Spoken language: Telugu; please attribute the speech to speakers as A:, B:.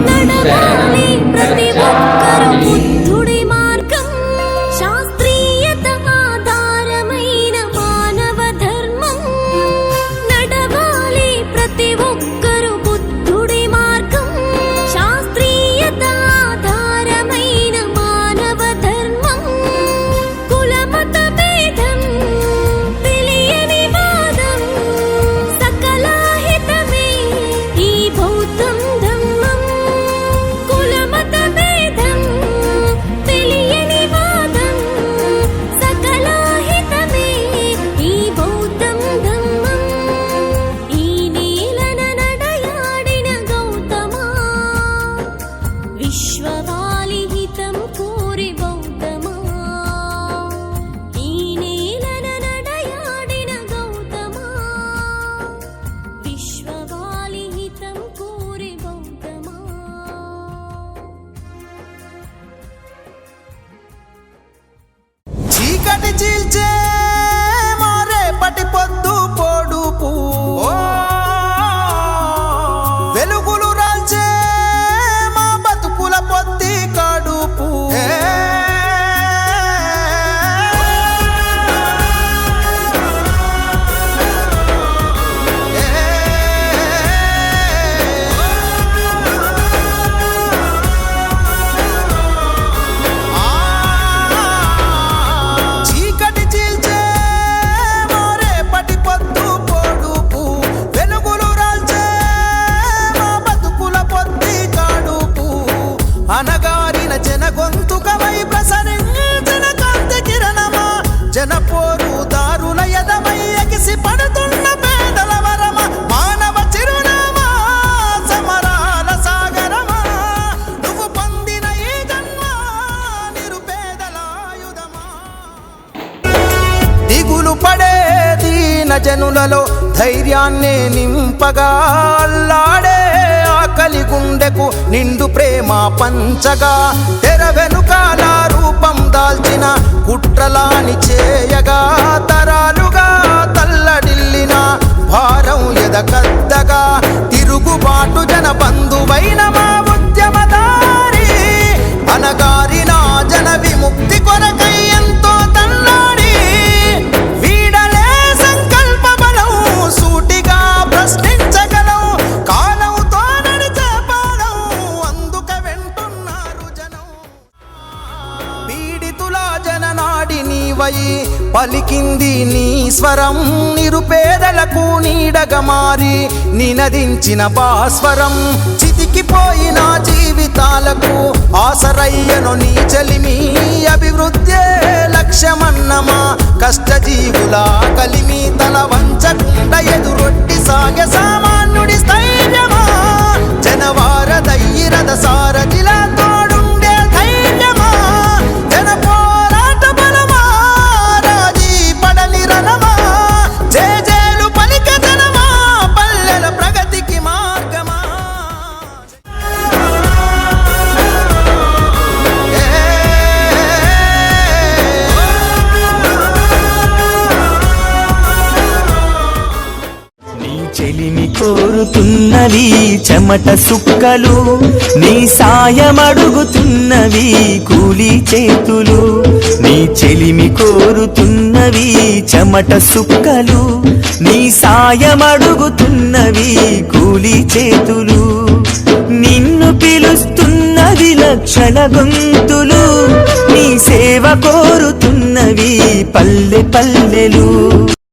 A: నడవాలి ప్రతి ఒక్కరు బుద్ధుడి మార్గం, శాస్త్రీయత ఆధారమైన మానవ ధర్మం. నడవాలి ప్రతి ఒక్కరు బుద్ధుడి మార్గం, శాస్త్రీయత ఆధారమైన మానవ ధర్మం. కులమత భేదం తెలియని వాదం, సకల హితమే ఈ బౌద్ధం. విశ్వవాలి హితం కోరి బౌద్ధమా, ఈ నేలన నడయాడిన గౌతమా. విశ్వవాలి హితం కోరి బౌద్ధమా.
B: చీకటి చీల్చే రేపటి పొద్దు పొడుపు, వెలుగులు రాల్చే మా బతుకుల పొత్తి కడుపు. చీకటి చీల్చే రేపటి పొద్దు పొడుపు, వెలుగులు రాల్చే మా బతుకుల పొత్తి కడుపు. అనగారిన జన గొంతుకమై ప్రసరించిన కాంతి కిరణమా, జనపోరు దారుల ఎదమై ఎగిసి పడుతున్న పేదల వరమా. మానవ చిరునామా సమరాల సాగరమా, నువ్వు పొందిన ఈ జన్మ నిరుపేదల ఆయుధమా. దిగులు పడే దీన జనులలో ధైర్యాన్నే నింపగా, అల్లాడే ఆకలి గుండెకు నిండు ప్రేమ పంచగా, తెర వెనుకాల రూపం దాల్చిన కుట్రలాని చేయగా, తరాలుగా తల్లడిల్లిన భారం ఎదకద్దగా, తిరుగుబాటు జన బంధువైన మా ఉద్యమదారి, అనగారిన జన విముక్తి కొరకై ఎంతో తల్లాడి, వీడలే సంకల్ప బలం సూటిగా ప్రశ్నించగలం, కాలంతో నడిచే పాదం అందుక వెంటున్నారు జనం. పీడితుల జననాడి నీవై పలికింది నీ స్వరం, నిరుపేదలకు నీడగా మారి నినదించిన భాస్వరం. చితికిపోయిన జీవితాలకు ఆసరయ్యను నీ చలిమి, అభివృద్ధే లక్ష్యమన్నమా కష్టజీవుల కలిమి. తల వంచకుండ ఎదురొట్టి సాగే సామాన్యుడి స్థైర్యమా, జనవారదయ్యి రథ సారథిలా తోడుండే ధైర్యమా. జన పోరాట బలమా, రాజీ పడని రణమా, జేజేలు పలిక జనమా, పల్లెల ప్రగతికి మార్గమా.
C: చెలిమి కోరుతున్నవి చెమట సుక్కలు, నీ సాయమడుగుతున్నవి కూలి చేతులు. నీ చెలిమి కోరుతున్నవి చెమట సుక్కలు, నీ సాయమడుగుతున్నవి కూలి చేతులు. నిన్ను పిలుస్తున్నది లక్షల గొంతులు, నీ సేవ కోరుతున్నవి పల్లె పల్లెలు.